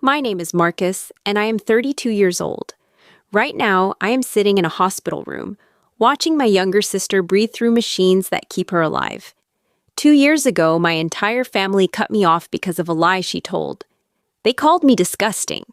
My name is Marcus, and I am 32 years old. Right now, I am sitting in a hospital room, watching my younger sister breathe through machines that keep her alive. 2 years ago, my entire family cut me off because of a lie she told. They called me disgusting.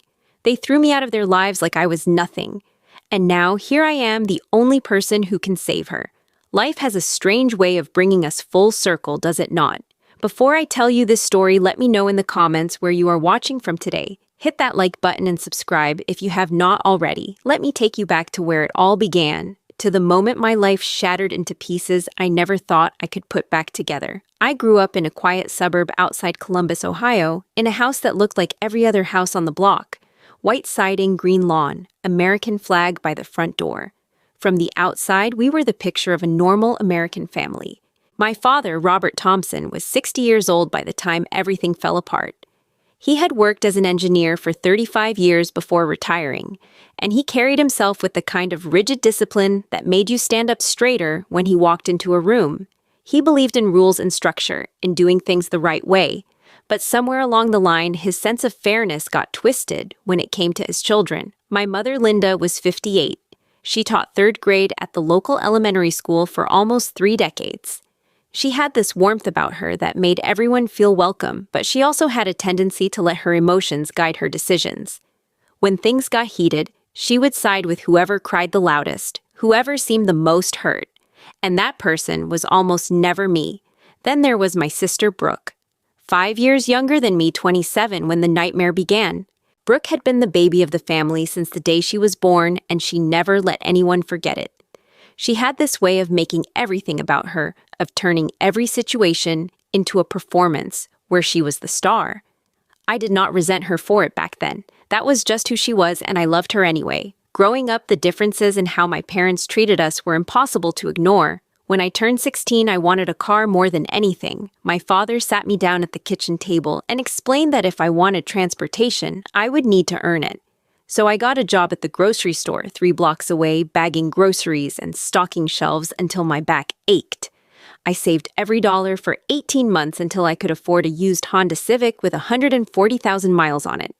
They threw me out of their lives like I was nothing. And now, here I am, the only person who can save her. Life has a strange way of bringing us full circle, does it not? Before I tell you this story, let me know in the comments where you are watching from today. Hit that like button and subscribe if you have not already. Let me take you back to where it all began, to the moment my life shattered into pieces I never thought I could put back together. I grew up in a quiet suburb outside Columbus, Ohio, in a house that looked like every other house on the block. White siding, green lawn, American flag by the front door. From the outside, we were the picture of a normal American family. My father, Robert Thompson, was 60 years old by the time everything fell apart. He had worked as an engineer for 35 years before retiring, and he carried himself with the kind of rigid discipline that made you stand up straighter when he walked into a room. He believed in rules and structure, in doing things the right way, but somewhere along the line, his sense of fairness got twisted when it came to his children. My mother, Linda, was 58. She taught third grade at the local elementary school for almost 3 decades. She had this warmth about her that made everyone feel welcome, but she also had a tendency to let her emotions guide her decisions. When things got heated, she would side with whoever cried the loudest, whoever seemed the most hurt. And that person was almost never me. Then there was my sister Brooke. 5 years younger than me, 27, when the nightmare began. Brooke had been the baby of the family since the day she was born, and she never let anyone forget it. She had this way of making everything about her, of turning every situation into a performance where she was the star. I did not resent her for it back then. That was just who she was, and I loved her anyway. Growing up, the differences in how my parents treated us were impossible to ignore. When I turned 16, I wanted a car more than anything. My father sat me down at the kitchen table and explained that if I wanted transportation, I would need to earn it. So I got a job at the grocery store 3 blocks away, bagging groceries and stocking shelves until my back ached. I saved every dollar for 18 months until I could afford a used Honda Civic with 140,000 miles on it.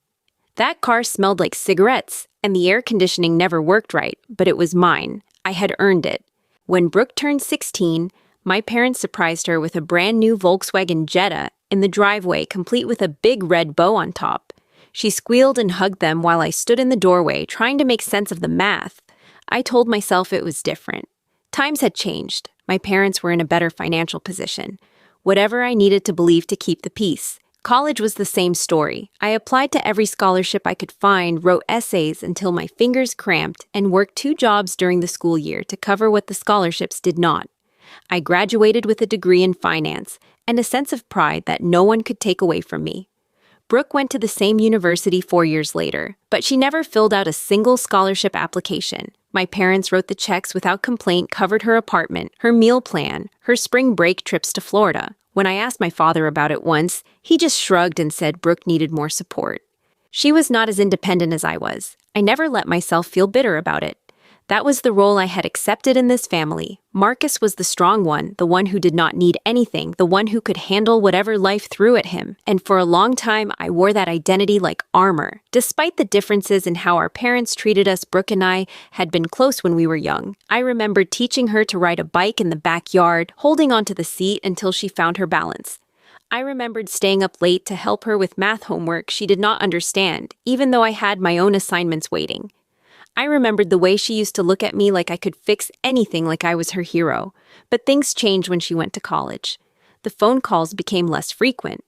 That car smelled like cigarettes, and the air conditioning never worked right, but it was mine. I had earned it. When Brooke turned 16, my parents surprised her with a brand new Volkswagen Jetta in the driveway, complete with a big red bow on top. She squealed and hugged them while I stood in the doorway, trying to make sense of the math. I told myself it was different. Times had changed. My parents were in a better financial position. Whatever I needed to believe to keep the peace. College was the same story. I applied to every scholarship I could find, wrote essays until my fingers cramped, and worked 2 jobs during the school year to cover what the scholarships did not. I graduated with a degree in finance and a sense of pride that no one could take away from me. Brooke went to the same university 4 years later, but she never filled out a single scholarship application. My parents wrote the checks without complaint, covered her apartment, her meal plan, her spring break trips to Florida. When I asked my father about it once, he just shrugged and said Brooke needed more support. She was not as independent as I was. I never let myself feel bitter about it. That was the role I had accepted in this family. Marcus was the strong one, the one who did not need anything, the one who could handle whatever life threw at him. And for a long time, I wore that identity like armor. Despite the differences in how our parents treated us, Brooke and I had been close when we were young. I remembered teaching her to ride a bike in the backyard, holding onto the seat until she found her balance. I remembered staying up late to help her with math homework she did not understand, even though I had my own assignments waiting. I remembered the way she used to look at me like I could fix anything, like I was her hero. But things changed when she went to college. The phone calls became less frequent.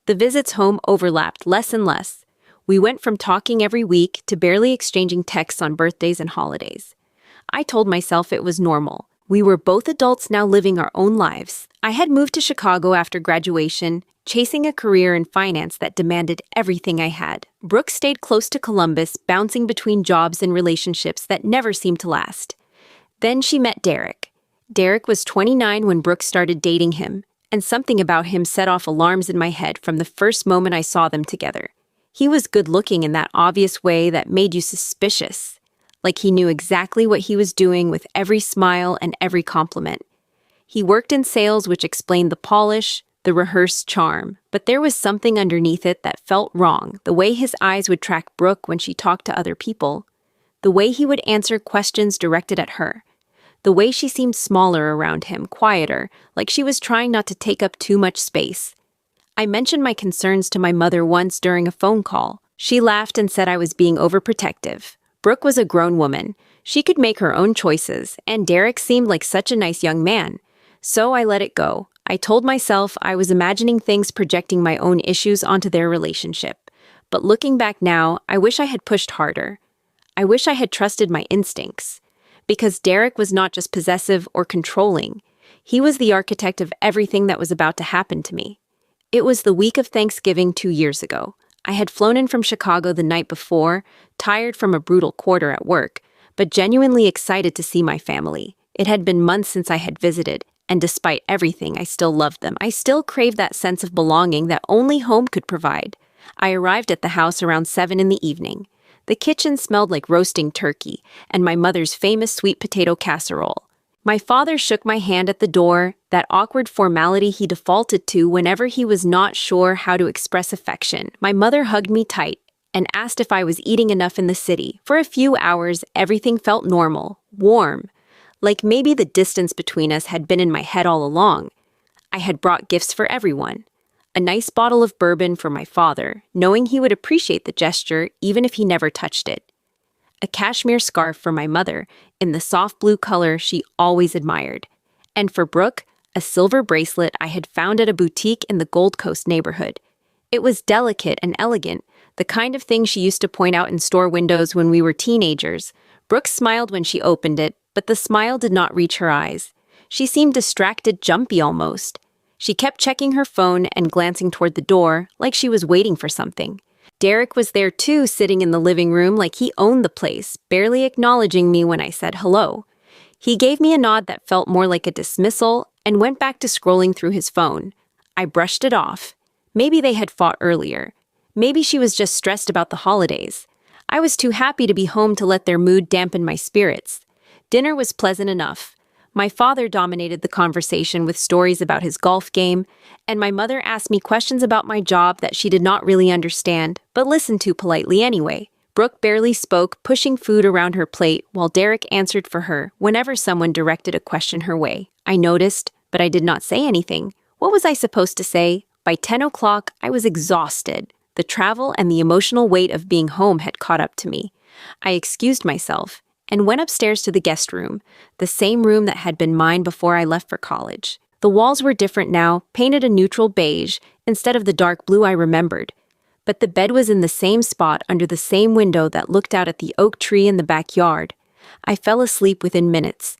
The visits home overlapped less and less. We went from talking every week to barely exchanging texts on birthdays and holidays. I told myself it was normal. We were both adults now living our own lives. I had moved to Chicago after graduation, chasing a career in finance that demanded everything I had. Brooke stayed close to Columbus, bouncing between jobs and relationships that never seemed to last. Then she met Derek. Derek was 29 when Brooke started dating him, and something about him set off alarms in my head from the first moment I saw them together. He was good-looking in that obvious way that made you suspicious, like he knew exactly what he was doing with every smile and every compliment. He worked in sales, which explained the polish, the rehearsed charm, but there was something underneath it that felt wrong. The way his eyes would track Brooke when she talked to other people, the way he would answer questions directed at her, the way she seemed smaller around him, quieter, like she was trying not to take up too much space. I mentioned my concerns to my mother once during a phone call. She laughed and said I was being overprotective. Brooke was a grown woman. She could make her own choices, and Derek seemed like such a nice young man. So I let it go. I told myself I was imagining things, projecting my own issues onto their relationship. But looking back now, I wish I had pushed harder. I wish I had trusted my instincts. Because Derek was not just possessive or controlling. He was the architect of everything that was about to happen to me. It was the week of Thanksgiving 2 years ago. I had flown in from Chicago the night before, tired from a brutal quarter at work, but genuinely excited to see my family. It had been months since I had visited, and despite everything, I still loved them. I still craved that sense of belonging that only home could provide. I arrived at the house around 7 in the evening. The kitchen smelled like roasting turkey and my mother's famous sweet potato casserole. My father shook my hand at the door, that awkward formality he defaulted to whenever he was not sure how to express affection. My mother hugged me tight and asked if I was eating enough in the city. For a few hours, everything felt normal, warm, like maybe the distance between us had been in my head all along. I had brought gifts for everyone. A nice bottle of bourbon for my father, knowing he would appreciate the gesture even if he never touched it. A cashmere scarf for my mother, in the soft blue color she always admired. And for Brooke, a silver bracelet I had found at a boutique in the Gold Coast neighborhood. It was delicate and elegant, the kind of thing she used to point out in store windows when we were teenagers. Brooke smiled when she opened it, but the smile did not reach her eyes. She seemed distracted, jumpy almost. She kept checking her phone and glancing toward the door, like she was waiting for something. Derek was there too, sitting in the living room like he owned the place, barely acknowledging me when I said hello. He gave me a nod that felt more like a dismissal and went back to scrolling through his phone. I brushed it off. Maybe they had fought earlier. Maybe she was just stressed about the holidays. I was too happy to be home to let their mood dampen my spirits. Dinner was pleasant enough. My father dominated the conversation with stories about his golf game, and my mother asked me questions about my job that she did not really understand, but listened to politely anyway. Brooke barely spoke, pushing food around her plate, while Derek answered for her whenever someone directed a question her way. I noticed, but I did not say anything. What was I supposed to say? By 10 o'clock, I was exhausted. The travel and the emotional weight of being home had caught up to me. I excused myself and went upstairs to the guest room, the same room that had been mine before I left for college. The walls were different now, painted a neutral beige instead of the dark blue I remembered. But the bed was in the same spot under the same window that looked out at the oak tree in the backyard. I fell asleep within minutes.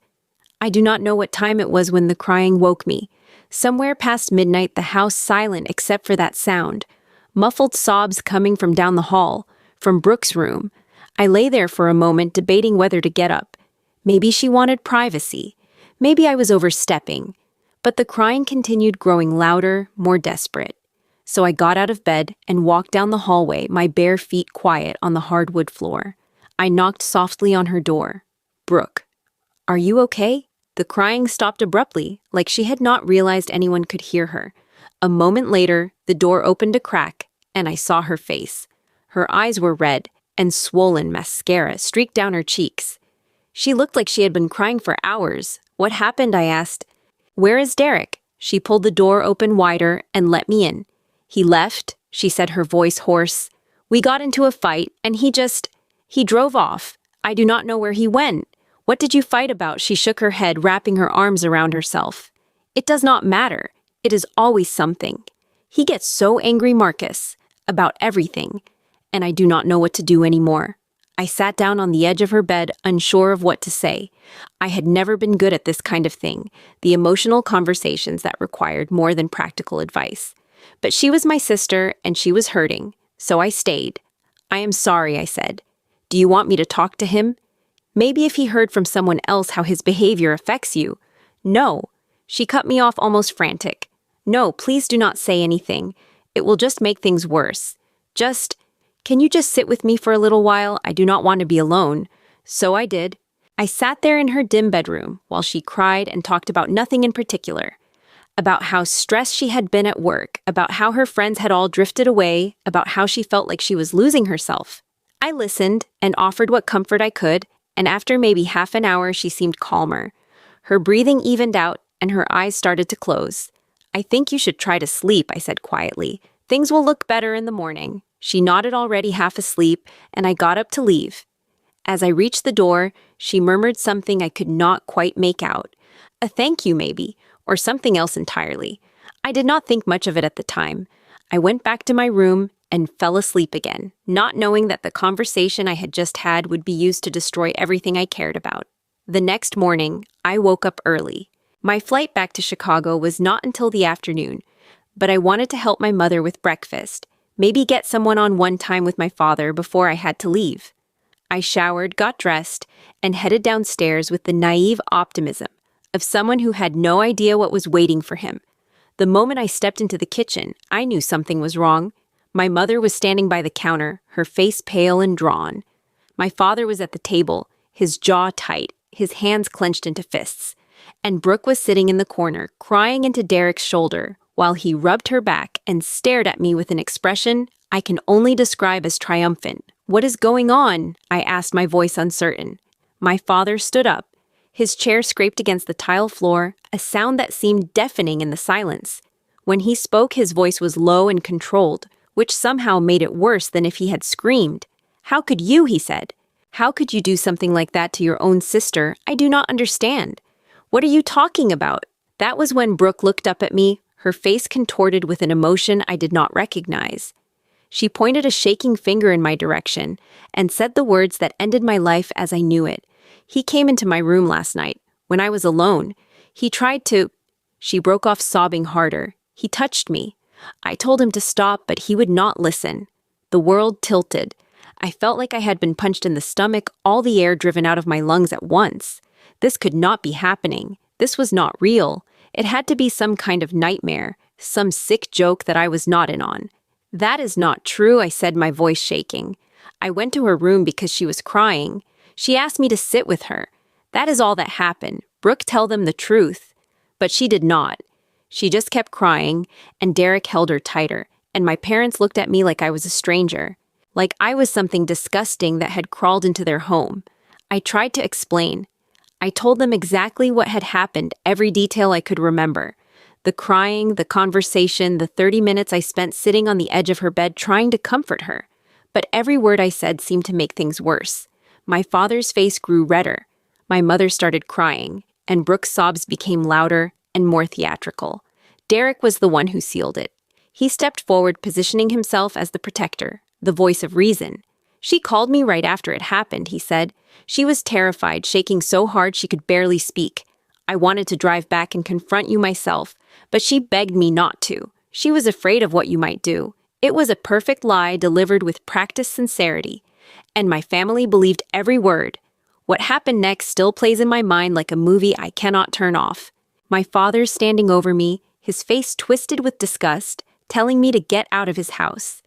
I do not know what time it was when the crying woke me. Somewhere past midnight, the house silent except for that sound. Muffled sobs coming from down the hall, from Brooke's room. I lay there for a moment, debating whether to get up. Maybe she wanted privacy. Maybe I was overstepping. But the crying continued, growing louder, more desperate. So I got out of bed and walked down the hallway, my bare feet quiet on the hardwood floor. I knocked softly on her door. "Brooke, are you okay?" The crying stopped abruptly, like she had not realized anyone could hear her. A moment later, the door opened a crack, and I saw her face. Her eyes were red, and swollen mascara streaked down her cheeks. She looked like she had been crying for hours. "What happened?" I asked. "Where is Derek?" She pulled the door open wider and let me in. "He left," she said, her voice hoarse. "We got into a fight, and he drove off. I do not know where he went." "What did you fight about?" She shook her head, wrapping her arms around herself. "It does not matter. It is always something. He gets so angry, Marcus, about everything, and I do not know what to do anymore." I sat down on the edge of her bed, unsure of what to say. I had never been good at this kind of thing, the emotional conversations that required more than practical advice. But she was my sister, and she was hurting, so I stayed. "I am sorry," I said. "Do you want me to talk to him? Maybe if he heard from someone else how his behavior affects you." "No." She cut me off, almost frantic. "No, please do not say anything. It will just make things worse. Can you just sit with me for a little while? I do not want to be alone." So I did. I sat there in her dim bedroom while she cried and talked about nothing in particular. about how stressed she had been at work, about how her friends had all drifted away, about how she felt like she was losing herself. I listened and offered what comfort I could, and after maybe half an hour, she seemed calmer. Her breathing evened out, and her eyes started to close. "I think you should try to sleep," I said quietly. "Things will look better in the morning." She nodded, already half asleep, and I got up to leave. As I reached the door, she murmured something I could not quite make out. A thank you, maybe, or something else entirely. I did not think much of it at the time. I went back to my room and fell asleep again, not knowing that the conversation I had just had would be used to destroy everything I cared about. The next morning, I woke up early. My flight back to Chicago was not until the afternoon, but I wanted to help my mother with breakfast, maybe get someone on one time with my father before I had to leave. I showered, got dressed, and headed downstairs with the naive optimism of someone who had no idea what was waiting for him. The moment I stepped into the kitchen, I knew something was wrong. My mother was standing by the counter, her face pale and drawn. My father was at the table, his jaw tight, his hands clenched into fists. And Brooke was sitting in the corner, crying into Derek's shoulder, while he rubbed her back and stared at me with an expression I can only describe as triumphant. "What is going on?" I asked, my voice uncertain. My father stood up. His chair scraped against the tile floor, a sound that seemed deafening in the silence. When he spoke, his voice was low and controlled, which somehow made it worse than if he had screamed. "How could you?" he said. "How could you do something like that to your own sister? I do not understand. What are you talking about?" That was when Brooke looked up at me, her face contorted with an emotion I did not recognize. She pointed a shaking finger in my direction and said the words that ended my life as I knew it. "He came into my room last night, when I was alone. He tried to—" She broke off, sobbing harder. "He touched me. I told him to stop, but he would not listen." The world tilted. I felt like I had been punched in the stomach, all the air driven out of my lungs at once. This could not be happening. This was not real. It had to be some kind of nightmare, some sick joke that I was not in on. "That is not true," I said, my voice shaking. "I went to her room because she was crying. She asked me to sit with her. That is all that happened. Brooke, tell them the truth." But she did not. She just kept crying, and Derek held her tighter, and my parents looked at me like I was a stranger, like I was something disgusting that had crawled into their home. I tried to explain. I told them exactly what had happened, every detail I could remember. The crying, the conversation, the 30 minutes I spent sitting on the edge of her bed trying to comfort her. But every word I said seemed to make things worse. My father's face grew redder. My mother started crying, and Brooke's sobs became louder and more theatrical. Derek was the one who sealed it. He stepped forward, positioning himself as the protector, the voice of reason. "She called me right after it happened," he said. "She was terrified, shaking so hard she could barely speak. I wanted to drive back and confront you myself, but she begged me not to. She was afraid of what you might do." It was a perfect lie delivered with practiced sincerity, and my family believed every word. What happened next still plays in my mind like a movie I cannot turn off. My father standing over me, his face twisted with disgust, telling me to get out of his house.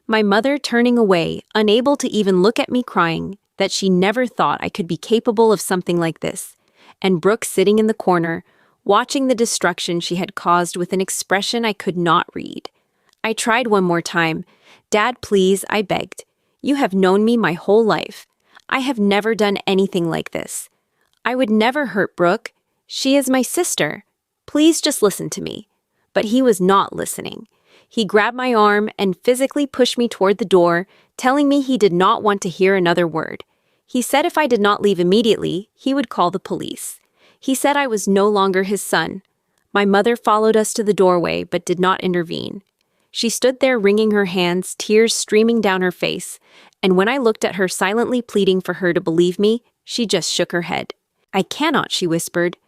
My mother turning away, unable to even look at me, crying that she never thought I could be capable of something like this. And Brooke sitting in the corner, watching the destruction she had caused with an expression I could not read. I tried one more time. "Dad, please," I begged. "You have known me my whole life. I have never done anything like this. I would never hurt Brooke. She is my sister. Please just listen to me." But he was not listening. He grabbed my arm and physically pushed me toward the door, telling me he did not want to hear another word. He said if I did not leave immediately, he would call the police. He said I was no longer his son. My mother followed us to the doorway but did not intervene. She stood there wringing her hands, tears streaming down her face, and when I looked at her silently pleading for her to believe me, she just shook her head. "I cannot," she whispered.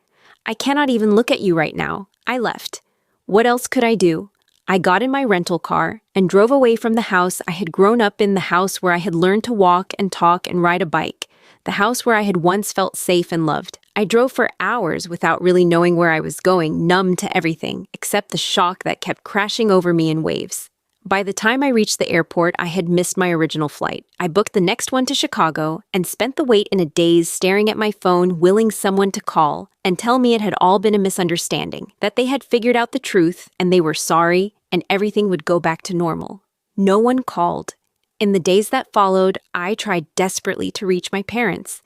"I cannot even look at you right now." I left. What else could I do? I got in my rental car and drove away from the house I had grown up in, the house where I had learned to walk and talk and ride a bike, the house where I had once felt safe and loved. I drove for hours without really knowing where I was going, numb to everything, except the shock that kept crashing over me in waves. By the time I reached the airport, I had missed my original flight. I booked the next one to Chicago and spent the wait in a daze staring at my phone, willing someone to call and tell me it had all been a misunderstanding, that they had figured out the truth and they were sorry and everything would go back to normal. No one called. In the days that followed, I tried desperately to reach my parents.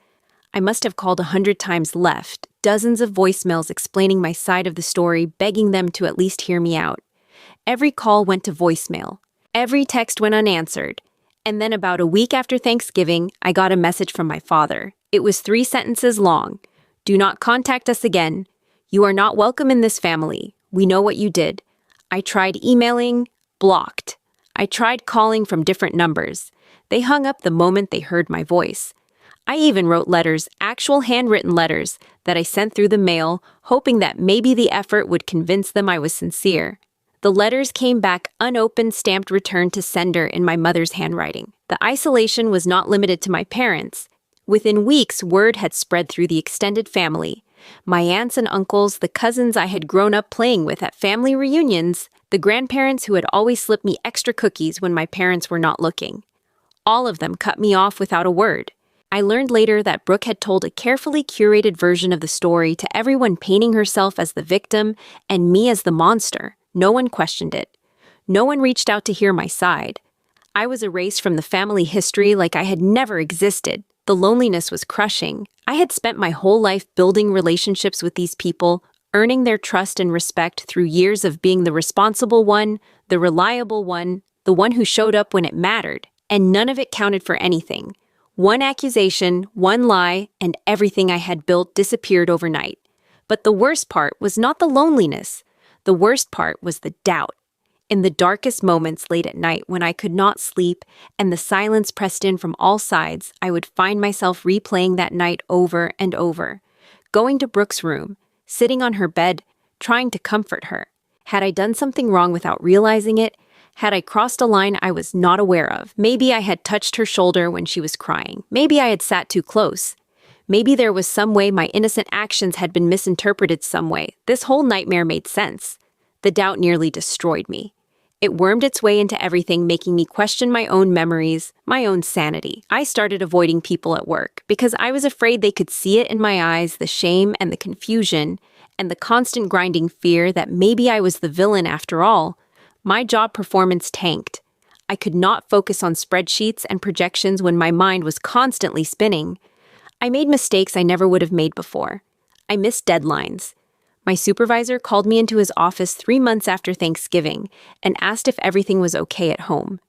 I must have called 100 times, left dozens of voicemails explaining my side of the story, begging them to at least hear me out. Every call went to voicemail. Every text went unanswered. And then about a week after Thanksgiving, I got a message from my father. It was 3 sentences long. "Do not contact us again. You are not welcome in this family. We know what you did." I tried emailing, blocked. I tried calling from different numbers. They hung up the moment they heard my voice. I even wrote letters, actual handwritten letters, that I sent through the mail, hoping that maybe the effort would convince them I was sincere. The letters came back unopened, stamped "returned to sender" in my mother's handwriting. The isolation was not limited to my parents. Within weeks, word had spread through the extended family. My aunts and uncles, the cousins I had grown up playing with at family reunions, the grandparents who had always slipped me extra cookies when my parents were not looking. All of them cut me off without a word. I learned later that Brooke had told a carefully curated version of the story to everyone, painting herself as the victim and me as the monster. No one questioned it. No one reached out to hear my side. I was erased from the family history like I had never existed. The loneliness was crushing. I had spent my whole life building relationships with these people, earning their trust and respect through years of being the responsible one, the reliable one, the one who showed up when it mattered, and none of it counted for anything. One accusation, one lie, and everything I had built disappeared overnight. But the worst part was not the loneliness. The worst part was the doubt. In the darkest moments late at night when I could not sleep and the silence pressed in from all sides, I would find myself replaying that night over and over. Going to Brooke's room, sitting on her bed, trying to comfort her. Had I done something wrong without realizing it? Had I crossed a line I was not aware of? Maybe I had touched her shoulder when she was crying. Maybe I had sat too close. Maybe there was some way my innocent actions had been misinterpreted some way. This whole nightmare made sense. The doubt nearly destroyed me. It wormed its way into everything, making me question my own memories, my own sanity. I started avoiding people at work because I was afraid they could see it in my eyes, the shame and the confusion, and the constant grinding fear that maybe I was the villain after all. My job performance tanked. I could not focus on spreadsheets and projections when my mind was constantly spinning. I made mistakes I never would have made before. I missed deadlines. My supervisor called me into his office 3 months after Thanksgiving and asked if everything was okay at home.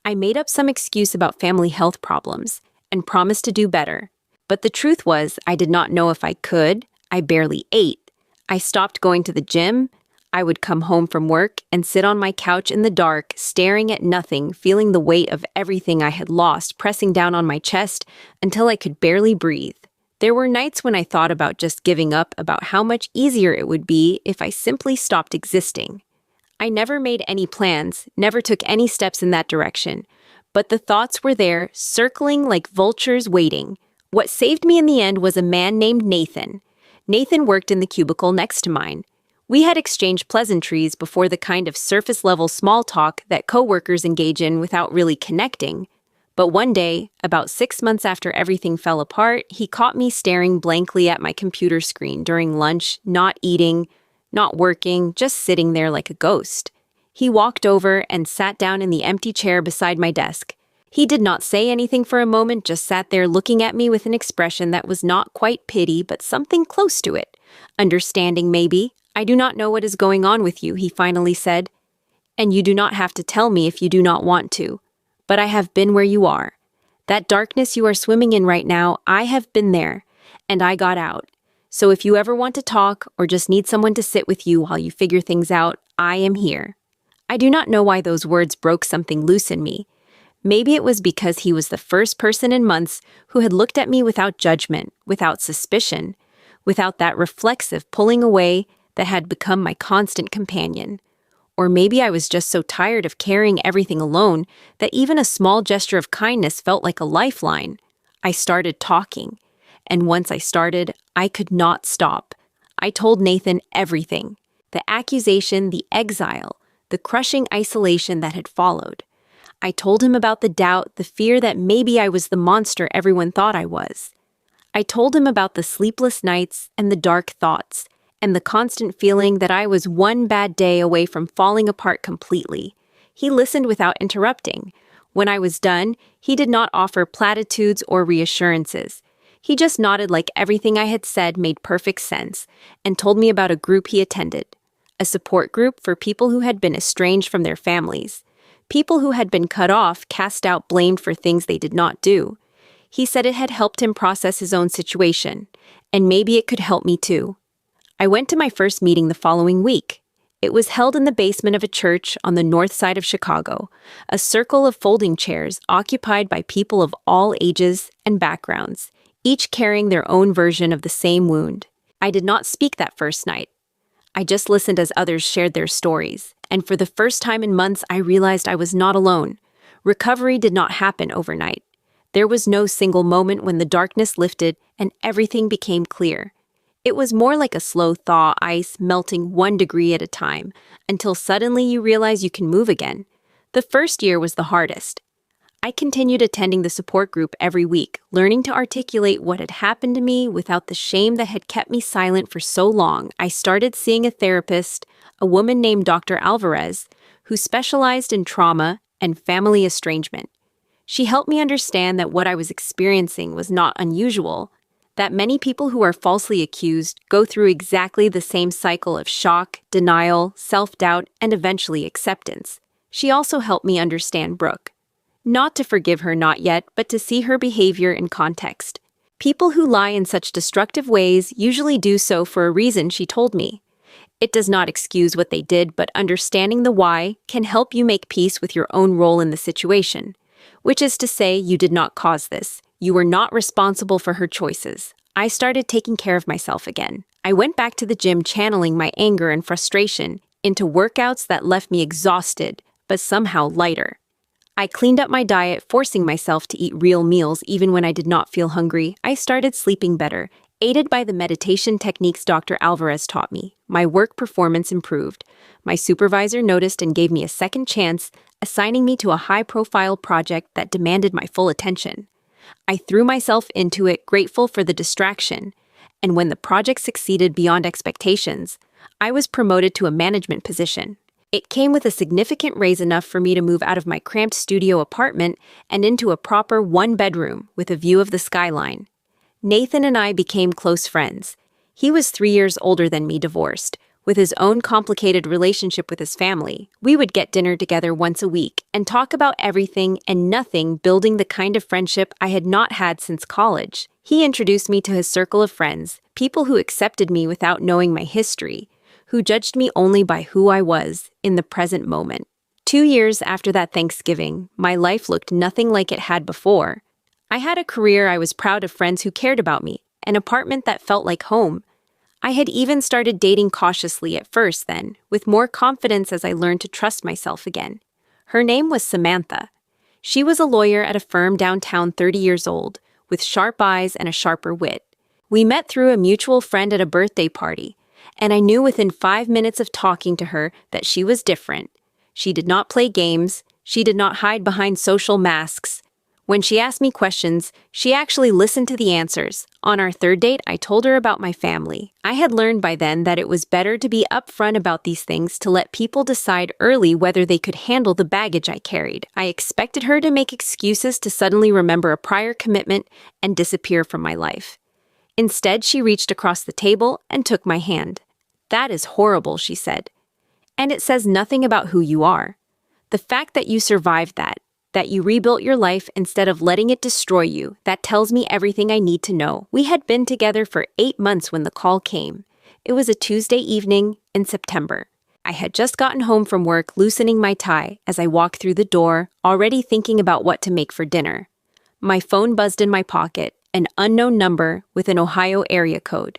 I made up some excuse about family health problems and promised to do better. But the truth was, I did not know if I could. I barely ate. I stopped going to the gym. I would come home from work and sit on my couch in the dark, staring at nothing, feeling the weight of everything I had lost pressing down on my chest until I could barely breathe. There were nights when I thought about just giving up, about how much easier it would be if I simply stopped existing. I never made any plans, never took any steps in that direction, but the thoughts were there, circling like vultures waiting. What saved me in the end was a man named Nathan. Nathan worked in the cubicle next to mine. We had exchanged pleasantries before, the kind of surface-level small talk that coworkers engage in without really connecting. But one day, about 6 months after everything fell apart, he caught me staring blankly at my computer screen during lunch, not eating, not working, just sitting there like a ghost. He walked over and sat down in the empty chair beside my desk. He did not say anything for a moment, just sat there looking at me with an expression that was not quite pity, but something close to it. Understanding, maybe. "I do not know what is going on with you," he finally said. "And you do not have to tell me if you do not want to. But I have been where you are. That darkness you are swimming in right now, I have been there, and I got out. So if you ever want to talk or just need someone to sit with you while you figure things out, I am here." I do not know why those words broke something loose in me. Maybe it was because he was the first person in months who had looked at me without judgment, without suspicion, without that reflexive pulling away that had become my constant companion. Or maybe I was just so tired of carrying everything alone that even a small gesture of kindness felt like a lifeline. I started talking, and once I started, I could not stop. I told Nathan everything. The accusation, the exile, the crushing isolation that had followed. I told him about the doubt, the fear that maybe I was the monster everyone thought I was. I told him about the sleepless nights and the dark thoughts, and the constant feeling that I was one bad day away from falling apart completely. He listened without interrupting. When I was done, he did not offer platitudes or reassurances. He just nodded like everything I had said made perfect sense, and told me about a group he attended. A support group for people who had been estranged from their families. People who had been cut off, cast out, blamed for things they did not do. He said it had helped him process his own situation, and maybe it could help me too. I went to my first meeting the following week. It was held in the basement of a church on the north side of Chicago, a circle of folding chairs occupied by people of all ages and backgrounds, each carrying their own version of the same wound. I did not speak that first night. I just listened as others shared their stories, and for the first time in months I realized I was not alone. Recovery did not happen overnight. There was no single moment when the darkness lifted and everything became clear. It was more like a slow thaw ice melting 1 degree at a time, until suddenly you realize you can move again. The first year was the hardest. I continued attending the support group every week, learning to articulate what had happened to me without the shame that had kept me silent for so long. I started seeing a therapist, a woman named Dr. Alvarez, who specialized in trauma and family estrangement. She helped me understand that what I was experiencing was not unusual, that many people who are falsely accused go through exactly the same cycle of shock, denial, self-doubt, and eventually acceptance. She also helped me understand Brooke. Not to forgive her not yet, but to see her behavior in context. People who lie in such destructive ways usually do so for a reason, she told me. It does not excuse what they did, but understanding the why can help you make peace with your own role in the situation. Which is to say, you did not cause this. You were not responsible for her choices. I started taking care of myself again. I went back to the gym channeling my anger and frustration into workouts that left me exhausted, but somehow lighter. I cleaned up my diet, forcing myself to eat real meals even when I did not feel hungry. I started sleeping better, aided by the meditation techniques Dr. Alvarez taught me. My work performance improved. My supervisor noticed and gave me a second chance, assigning me to a high-profile project that demanded my full attention. I threw myself into it, grateful for the distraction, and when the project succeeded beyond expectations, I was promoted to a management position. It came with a significant raise, enough for me to move out of my cramped studio apartment and into a proper one-bedroom with a view of the skyline. Nathan and I became close friends. He was 3 years older than me, divorced. With his own complicated relationship with his family, we would get dinner together once a week and talk about everything and nothing, building the kind of friendship I had not had since college. He introduced me to his circle of friends, people who accepted me without knowing my history, who judged me only by who I was in the present moment. 2 years after that Thanksgiving, my life looked nothing like it had before. I had a career, I was proud of friends who cared about me, an apartment that felt like home. I had even started dating cautiously at first then, with more confidence as I learned to trust myself again. Her name was Samantha. She was a lawyer at a firm downtown, 30 years old, with sharp eyes and a sharper wit. We met through a mutual friend at a birthday party, and I knew within 5 minutes of talking to her that she was different. She did not play games. She did not hide behind social masks. When she asked me questions, she actually listened to the answers. On our third date, I told her about my family. I had learned by then that it was better to be upfront about these things, to let people decide early whether they could handle the baggage I carried. I expected her to make excuses to suddenly remember a prior commitment and disappear from my life. Instead, she reached across the table and took my hand. "That is horrible," she said. "And it says nothing about who you are. The fact that you survived that you rebuilt your life instead of letting it destroy you, that tells me everything I need to know." We had been together for 8 months when the call came. It was a Tuesday evening in September. I had just gotten home from work, loosening my tie as I walked through the door, already thinking about what to make for dinner. My phone buzzed in my pocket, an unknown number with an Ohio area code.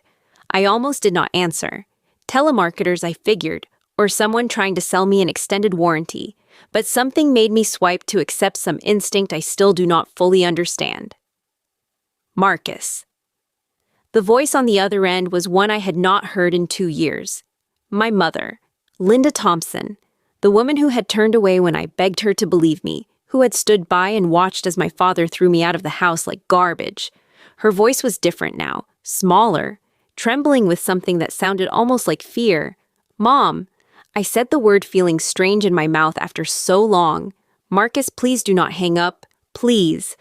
I almost did not answer. Telemarketers, I figured, or someone trying to sell me an extended warranty. But something made me swipe to accept, some instinct I still do not fully understand. Marcus. The voice on the other end was one I had not heard in 2 years. My mother, Linda Thompson, The woman who had turned away when I begged her to believe me, who had stood by and watched as my father threw me out of the house like garbage. Her voice was different now, smaller, trembling with something that sounded almost like fear. "Mom," I said the word feeling strange in my mouth after so long. "Marcus, please do not hang up. Please.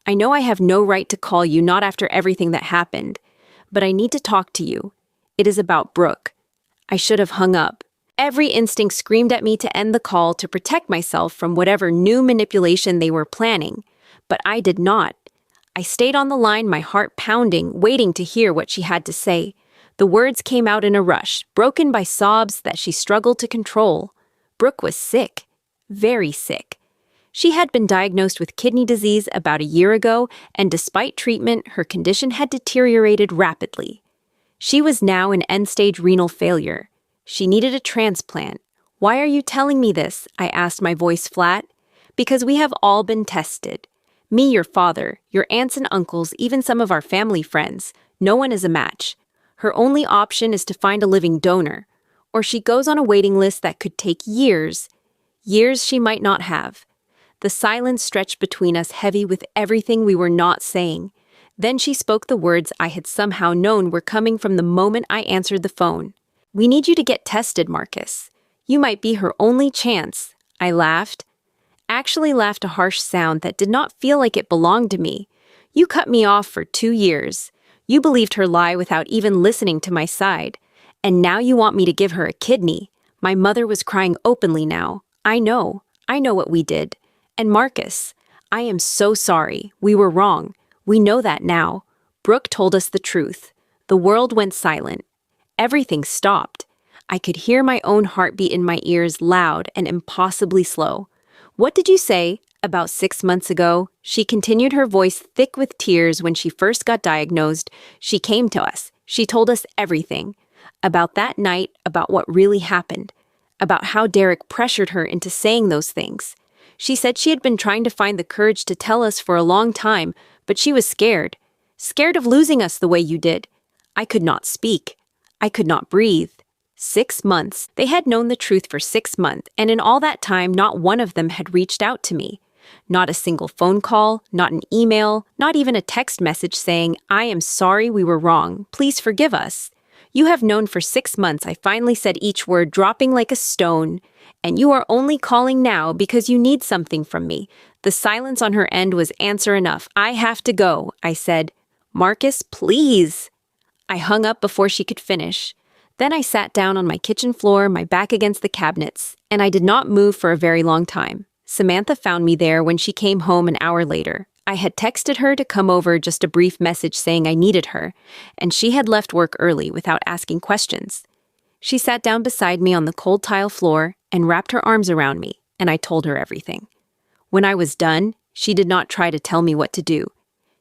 I know I have no right to call you, not after everything that happened. But I need to talk to you. It is about Brooke." I should have hung up. Every instinct screamed at me to end the call to protect myself from whatever new manipulation they were planning. But I did not. I stayed on the line, my heart pounding, waiting to hear what she had to say. The words came out in a rush, broken by sobs that she struggled to control. Brooke was sick. Very sick. She had been diagnosed with kidney disease about a year ago, and despite treatment, her condition had deteriorated rapidly. She was now in end-stage renal failure. She needed a transplant. "Why are you telling me this?" I asked, my voice flat. "Because we have all been tested. Me, your father, your aunts and uncles, even some of our family friends. No one is a match. Her only option is to find a living donor, or she goes on a waiting list that could take years. Years she might not have." The silence stretched between us, heavy with everything we were not saying. Then she spoke the words I had somehow known were coming from the moment I answered the phone. "We need you to get tested, Marcus. You might be her only chance." I laughed. Actually laughed, a harsh sound that did not feel like it belonged to me. "You cut me off for 2 years. You believed her lie without even listening to my side. And now you want me to give her a kidney." My mother was crying openly now. I know what we did. "And Marcus, I am so sorry. We were wrong. We know that now. Brooke told us the truth." The world went silent. Everything stopped. I could hear my own heartbeat in my ears, loud and impossibly slow. "What did you say? About 6 months ago?" She continued, her voice thick with tears. "When she first got diagnosed, she came to us. She told us everything. About that night, about what really happened. About how Derek pressured her into saying those things. She said she had been trying to find the courage to tell us for a long time, but she was scared. Scared of losing us the way you did." I could not speak. I could not breathe. 6 months. They had known the truth for 6 months, and in all that time, not one of them had reached out to me. Not a single phone call, not an email, not even a text message saying, "I am sorry, we were wrong. Please forgive us." "You have known for 6 months," I finally said, each word dropping like a stone. "And you are only calling now because you need something from me." The silence on her end was answer enough. "I have to go," I said. "Marcus, please." I hung up before she could finish. Then I sat down on my kitchen floor, my back against the cabinets, and I did not move for a very long time. Samantha found me there when she came home an hour later. I had texted her to come over, just a brief message saying I needed her, and she had left work early without asking questions. She sat down beside me on the cold tile floor and wrapped her arms around me, and I told her everything. When I was done, she did not try to tell me what to do.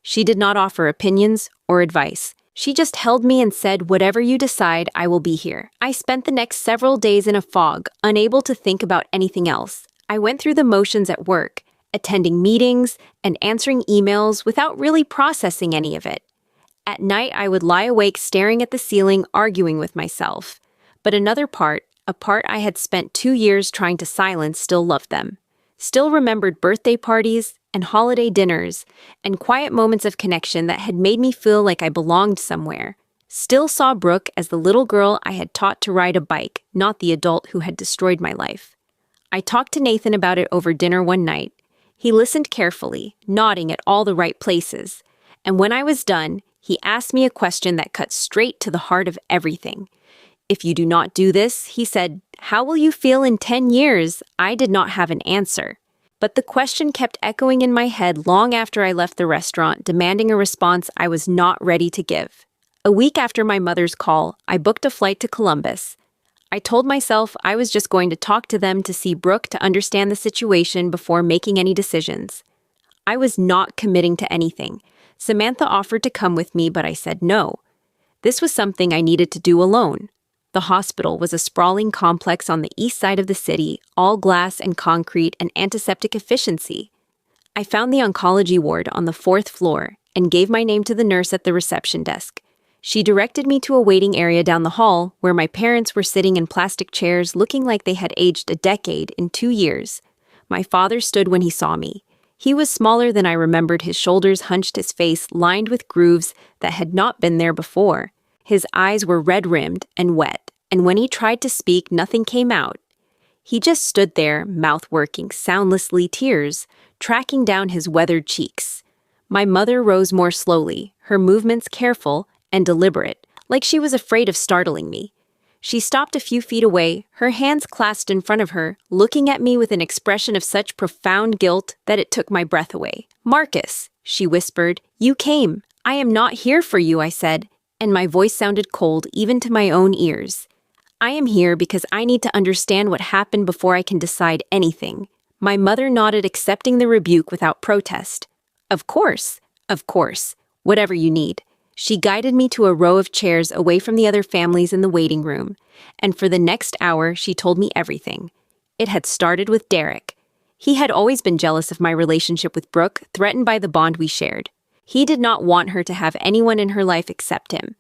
She did not offer opinions or advice. She just held me and said, "Whatever you decide, I will be here." I spent the next several days in a fog, unable to think about anything else. I went through the motions at work, attending meetings and answering emails without really processing any of it. At night, I would lie awake staring at the ceiling, arguing with myself. But another part, a part I had spent 2 years trying to silence, still loved them. Still remembered birthday parties and holiday dinners and quiet moments of connection that had made me feel like I belonged somewhere. Still saw Brooke as the little girl I had taught to ride a bike, not the adult who had destroyed my life. I talked to Nathan about it over dinner one night. He listened carefully, nodding at all the right places. And when I was done, he asked me a question that cut straight to the heart of everything. "If you do not do this," he said, "how will you feel in 10 years? I did not have an answer. But the question kept echoing in my head long after I left the restaurant, demanding a response I was not ready to give. A week after my mother's call, I booked a flight to Columbus. I told myself I was just going to talk to them to see Brooke, to understand the situation before making any decisions. I was not committing to anything. Samantha offered to come with me, but I said no. This was something I needed to do alone. The hospital was a sprawling complex on the east side of the city, all glass and concrete and antiseptic efficiency. I found the oncology ward on the 4th floor and gave my name to the nurse at the reception desk. She directed me to a waiting area down the hall where my parents were sitting in plastic chairs looking like they had aged a decade in 2 years. My father stood when he saw me. He was smaller than I remembered, his shoulders hunched, his face lined with grooves that had not been there before. His eyes were red-rimmed and wet, and when he tried to speak, nothing came out. He just stood there, mouth working soundlessly, tears tracking down his weathered cheeks. My mother rose more slowly, her movements careful and deliberate, like she was afraid of startling me. She stopped a few feet away, her hands clasped in front of her, looking at me with an expression of such profound guilt that it took my breath away. "Marcus," she whispered, "you came. I am not here for you," I said, and my voice sounded cold even to my own ears. "I am here because I need to understand what happened before I can decide anything." My mother nodded, accepting the rebuke without protest. Of course, whatever you need." She guided me to a row of chairs away from the other families in the waiting room, and for the next hour she told me everything. It had started with Derek. He had always been jealous of my relationship with Brooke, threatened by the bond we shared. He did not want her to have anyone in her life except him.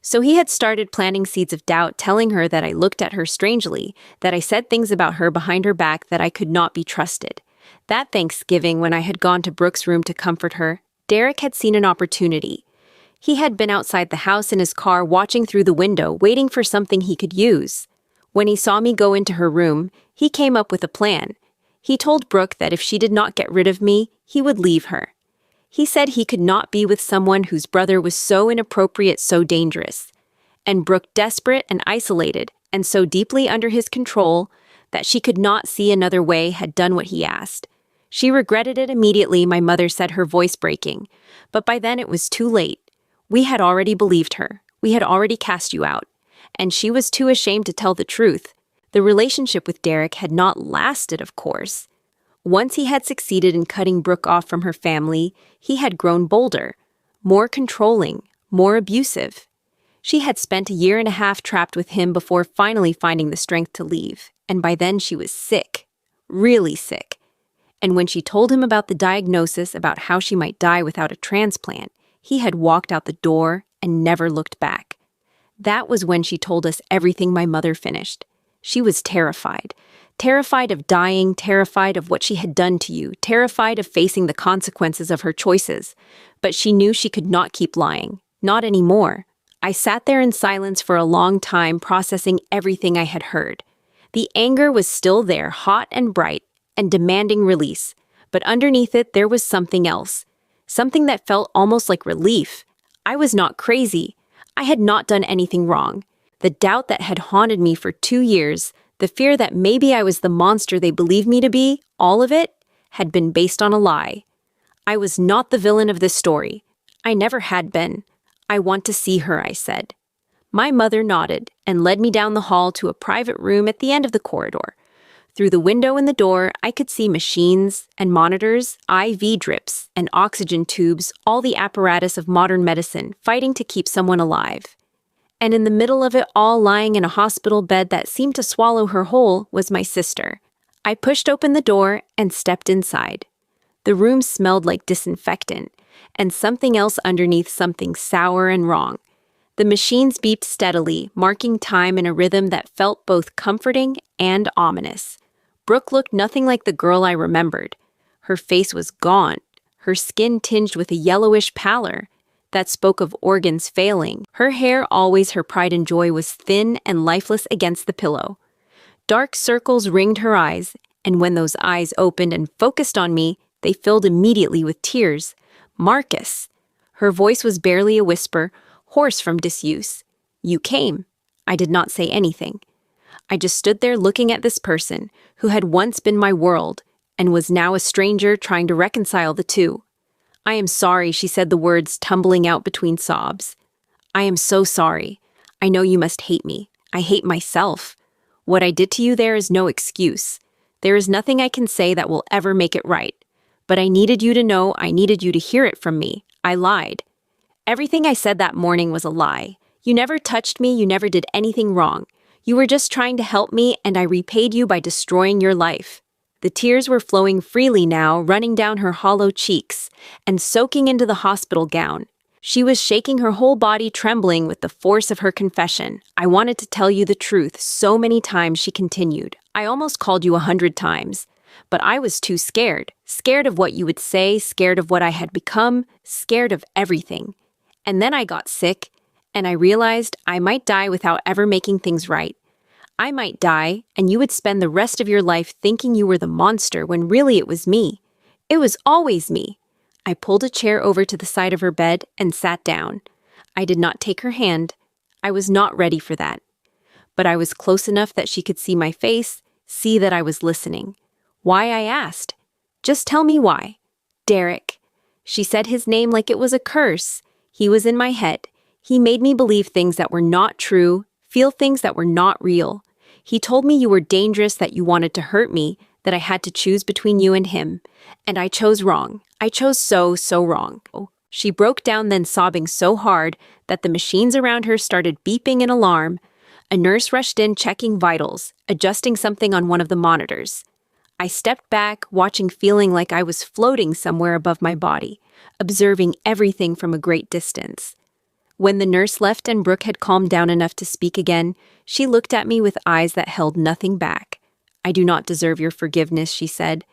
So he had started planting seeds of doubt, telling her that I looked at her strangely, that I said things about her behind her back, that I could not be trusted. That Thanksgiving, when I had gone to Brooke's room to comfort her, Derek had seen an opportunity. He had been outside the house in his car, watching through the window, waiting for something he could use. When he saw me go into her room, he came up with a plan. He told Brooke that if she did not get rid of me, he would leave her. He said he could not be with someone whose brother was so inappropriate, so dangerous. And Brooke, desperate and isolated, and so deeply under his control that she could not see another way, had done what he asked. She regretted it immediately, my mother said, her voice breaking. But by then it was too late. We had already believed her. We had already cast you out. And she was too ashamed to tell the truth. The relationship with Derek had not lasted, of course. Once he had succeeded in cutting Brooke off from her family, he had grown bolder, more controlling, more abusive. She had spent a year and a half trapped with him before finally finding the strength to leave. And by then she was sick. Really sick. And when she told him about the diagnosis, about how she might die without a transplant, he had walked out the door and never looked back. That was when she told us everything my mother finished. She was terrified. Terrified of dying, terrified of what she had done to you, terrified of facing the consequences of her choices. But she knew she could not keep lying. Not anymore. I sat there in silence for a long time, processing everything I had heard. The anger was still there, hot and bright, and demanding release. But underneath it, there was something else. Something that felt almost like relief. I was not crazy. I had not done anything wrong. The doubt that had haunted me for 2 years, the fear that maybe I was the monster they believed me to be, all of it had been based on a lie. I was not the villain of this story. I never had been. "I want to see her," I said. My mother nodded and led me down the hall to a private room at the end of the corridor. Through the window in the door, I could see machines and monitors, IV drips, and oxygen tubes, all the apparatus of modern medicine, fighting to keep someone alive. And in the middle of it all, lying in a hospital bed that seemed to swallow her whole, was my sister. I pushed open the door and stepped inside. The room smelled like disinfectant, and something else underneath, something sour and wrong. The machines beeped steadily, marking time in a rhythm that felt both comforting and ominous. Brooke looked nothing like the girl I remembered. Her face was gaunt, her skin tinged with a yellowish pallor that spoke of organs failing. Her hair, always her pride and joy, was thin and lifeless against the pillow. Dark circles ringed her eyes, and when those eyes opened and focused on me, they filled immediately with tears. "Marcus." Her voice was barely a whisper, hoarse from disuse. "You came." I did not say anything. I just stood there looking at this person who had once been my world and was now a stranger, trying to reconcile the two. "I am sorry," she said, the words tumbling out between sobs. "I am so sorry. I know you must hate me. I hate myself. What I did to you there is no excuse. There is nothing I can say that will ever make it right. But I needed you to know, I needed you to hear it from me. I lied. Everything I said that morning was a lie. You never touched me, you never did anything wrong. You were just trying to help me, and I repaid you by destroying your life." The tears were flowing freely now, running down her hollow cheeks and soaking into the hospital gown. She was shaking, her whole body trembling with the force of her confession. "I wanted to tell you the truth so many times," she continued. "I almost called you 100 times. But I was too scared. Scared of what you would say, scared of what I had become, scared of everything. And then I got sick, and I realized I might die without ever making things right. I might die, and you would spend the rest of your life thinking you were the monster when really it was me. It was always me." I pulled a chair over to the side of her bed and sat down. I did not take her hand. I was not ready for that. But I was close enough that she could see my face, see that I was listening. "Why?" I asked. "Just tell me why." "Derek." She said his name like it was a curse. He was in my head. He made me believe things that were not true, feel things that were not real. He told me you were dangerous, that you wanted to hurt me, that I had to choose between you and him. And I chose wrong. I chose so wrong. She broke down, then sobbing so hard that the machines around her started beeping in alarm. A nurse rushed in, checking vitals, adjusting something on one of the monitors. I stepped back, watching, feeling like I was floating somewhere above my body, observing everything from a great distance. When the nurse left and Brooke had calmed down enough to speak again, she looked at me with eyes that held nothing back. "I do not deserve your forgiveness," she said.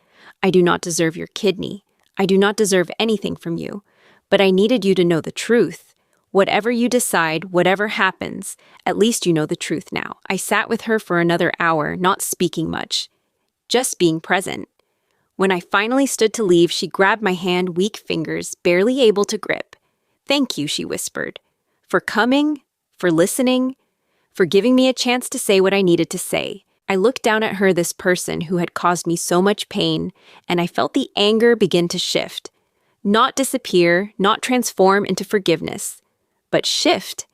"I do not deserve your kidney. I do not deserve anything from you. But I needed you to know the truth. Whatever you decide, whatever happens, at least you know the truth now." I sat with her for another hour, not speaking much, just being present. When I finally stood to leave, she grabbed my hand, weak fingers, barely able to grip. "Thank you," she whispered, "for coming, for listening, for giving me a chance to say what I needed to say." I looked down at her, this person who had caused me so much pain, and I felt the anger begin to shift. Not disappear, not transform into forgiveness, but shift.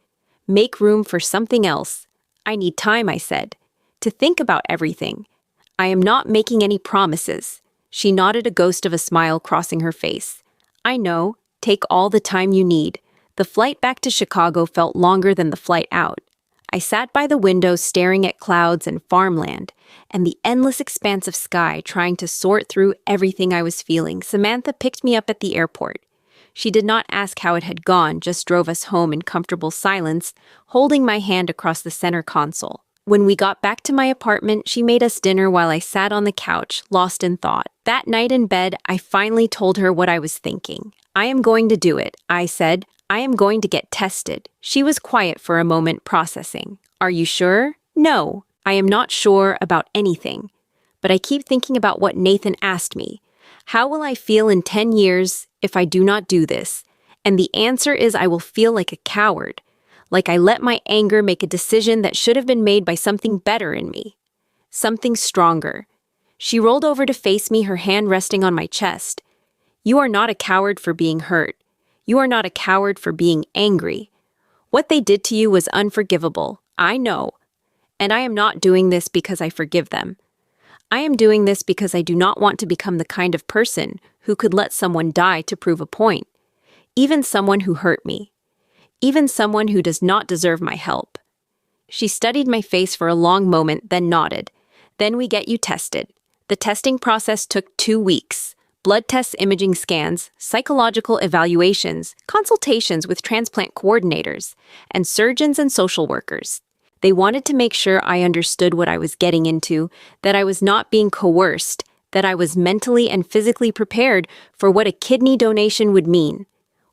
Make room for something else. "I need time," I said, "to think about everything. I am not making any promises." She nodded, a ghost of a smile crossing her face. "I know. Take all the time you need." The flight back to Chicago felt longer than the flight out. I sat by the window staring at clouds and farmland and the endless expanse of sky, trying to sort through everything I was feeling. Samantha picked me up at the airport. She did not ask how it had gone, just drove us home in comfortable silence, holding my hand across the center console. When we got back to my apartment, she made us dinner while I sat on the couch, lost in thought. That night in bed, I finally told her what I was thinking. "I am going to do it," I said. "I am going to get tested." She was quiet for a moment, processing. "Are you sure?" "No, I am not sure about anything. But I keep thinking about what Nathan asked me. How will I feel in 10 years if I do not do this? And the answer is I will feel like a coward. Like I let my anger make a decision that should have been made by something better in me. Something stronger." She rolled over to face me, her hand resting on my chest. "You are not a coward for being hurt. You are not a coward for being angry. What they did to you was unforgivable. I know. And I am not doing this because I forgive them. I am doing this because I do not want to become the kind of person who could let someone die to prove a point. Even someone who hurt me. Even someone who does not deserve my help." She studied my face for a long moment, then nodded. "Then we get you tested." The testing process took 2 weeks. Blood tests, imaging scans, psychological evaluations, consultations with transplant coordinators, and surgeons and social workers. They wanted to make sure I understood what I was getting into, that I was not being coerced, that I was mentally and physically prepared for what a kidney donation would mean.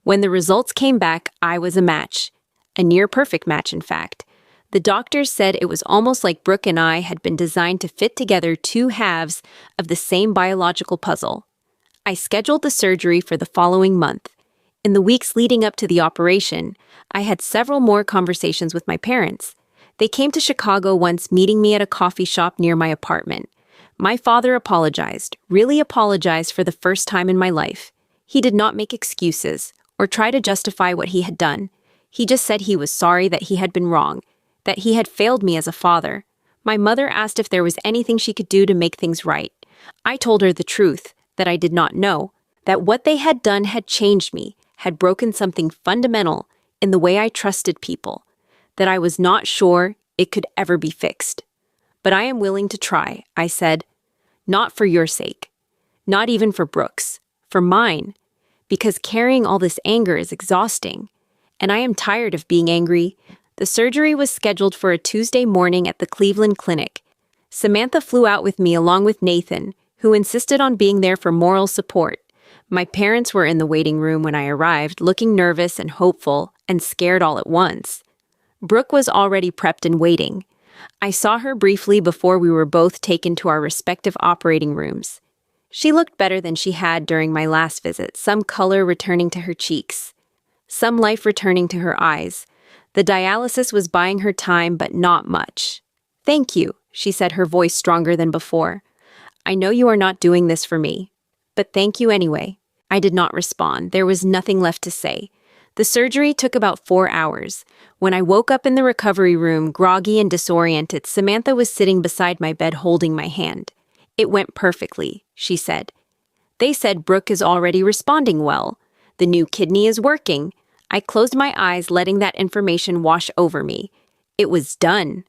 When the results came back, I was a match. A near-perfect match, in fact. The doctors said it was almost like Brooke and I had been designed to fit together two halves of the same biological puzzle. I scheduled the surgery for the following month. In the weeks leading up to the operation, I had several more conversations with my parents. They came to Chicago once, meeting me at a coffee shop near my apartment. My father apologized, really apologized for the first time in my life. He did not make excuses or try to justify what he had done. He just said he was sorry that he had been wrong, that he had failed me as a father. My mother asked if there was anything she could do to make things right. I told her the truth, that I did not know, that what they had done had changed me, had broken something fundamental in the way I trusted people, that I was not sure it could ever be fixed. "But I am willing to try," I said. "Not for your sake. Not even for Brooke's. For mine. because carrying all this anger is exhausting. And I am tired of being angry. The surgery was scheduled for a Tuesday morning at the Cleveland Clinic. Samantha flew out with me along with Nathan, who insisted on being there for moral support. My parents were in the waiting room when I arrived, looking nervous and hopeful, and scared all at once. Brooke was already prepped and waiting. I saw her briefly before we were both taken to our respective operating rooms. She looked better than she had during my last visit, some color returning to her cheeks, some life returning to her eyes. The dialysis was buying her time, but not much. "Thank you," she said, her voice stronger than before. "I know you are not doing this for me, but thank you anyway." I did not respond. There was nothing left to say. The surgery took about 4 hours. When I woke up in the recovery room, groggy and disoriented, Samantha was sitting beside my bed holding my hand. "It went perfectly," she said. "They said Brooke is already responding well. The new kidney is working." I closed my eyes, letting that information wash over me. It was done.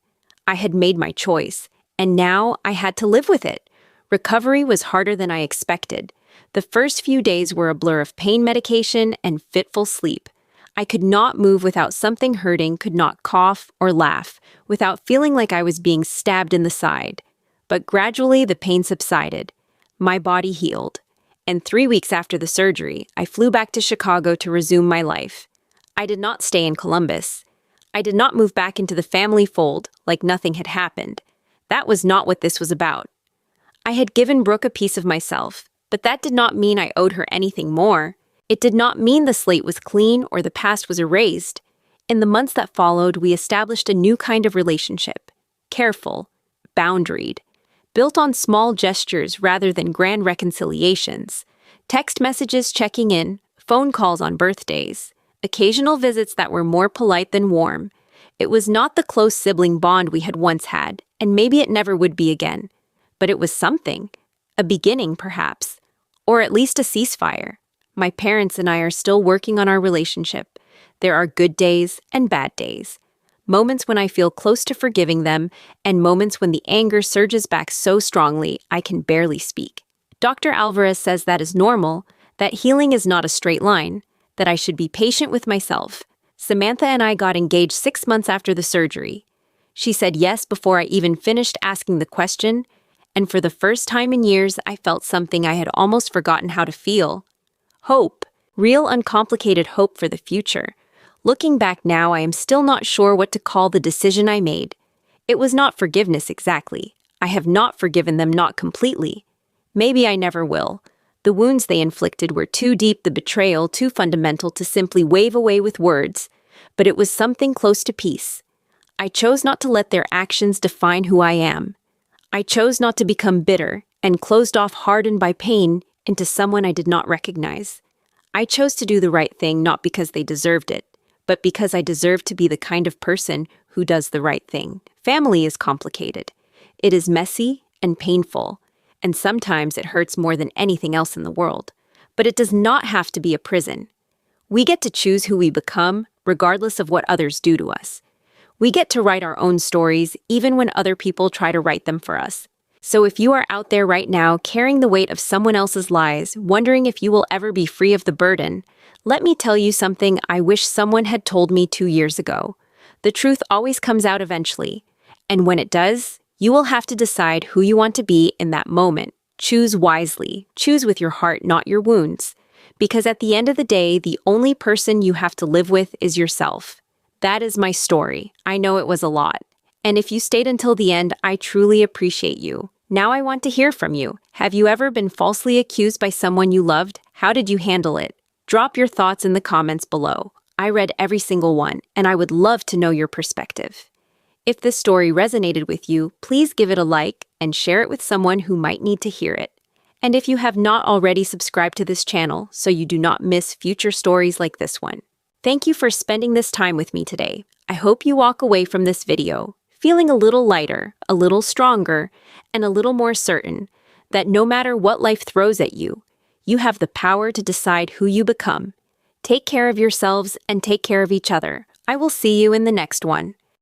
I had made my choice, and now I had to live with it. Recovery was harder than I expected. The first few days were a blur of pain medication and fitful sleep. I could not move without something hurting, could not cough or laugh, without feeling like I was being stabbed in the side. But gradually the pain subsided. My body healed. And 3 weeks after the surgery, I flew back to Chicago to resume my life. I did not stay in Columbus. I did not move back into the family fold like nothing had happened. That was not what this was about. I had given Brooke a piece of myself, but that did not mean I owed her anything more. It did not mean the slate was clean or the past was erased. In the months that followed, we established a new kind of relationship. Careful, boundaried, built on small gestures rather than grand reconciliations. Text messages checking in, phone calls on birthdays, occasional visits that were more polite than warm. It was not the close sibling bond we had once had, and maybe it never would be again. But it was something. A beginning, perhaps. Or at least a ceasefire. My parents and I are still working on our relationship. There are good days and bad days. Moments when I feel close to forgiving them, and moments when the anger surges back so strongly I can barely speak. Dr. Alvarez says that is normal, that healing is not a straight line, that I should be patient with myself. Samantha and I got engaged 6 months after the surgery. She said yes before I even finished asking the question, and for the first time in years, I felt something I had almost forgotten how to feel. Hope. Real, uncomplicated hope for the future. Looking back now, I am still not sure what to call the decision I made. It was not forgiveness exactly. I have not forgiven them, not completely. Maybe I never will. The wounds they inflicted were too deep, the betrayal too fundamental to simply wave away with words, but it was something close to peace. I chose not to let their actions define who I am. I chose not to become bitter and closed off, hardened by pain, into someone I did not recognize. I chose to do the right thing not because they deserved it, but because I deserve to be the kind of person who does the right thing. Family is complicated. It is messy and painful, and sometimes it hurts more than anything else in the world. But it does not have to be a prison. We get to choose who we become, regardless of what others do to us. We get to write our own stories, even when other people try to write them for us. So if you are out there right now carrying the weight of someone else's lies, wondering if you will ever be free of the burden, let me tell you something I wish someone had told me 2 years ago. The truth always comes out eventually, and when it does, you will have to decide who you want to be in that moment. Choose wisely. Choose with your heart, not your wounds. Because at the end of the day, the only person you have to live with is yourself. That is my story. I know it was a lot. And if you stayed until the end, I truly appreciate you. Now I want to hear from you. Have you ever been falsely accused by someone you loved? How did you handle it? Drop your thoughts in the comments below. I read every single one, and I would love to know your perspective. If this story resonated with you, please give it a like and share it with someone who might need to hear it. And if you have not already subscribed to this channel so you do not miss future stories like this one. Thank you for spending this time with me today. I hope you walk away from this video feeling a little lighter, a little stronger, and a little more certain that no matter what life throws at you, you have the power to decide who you become. Take care of yourselves and take care of each other. I will see you in the next one.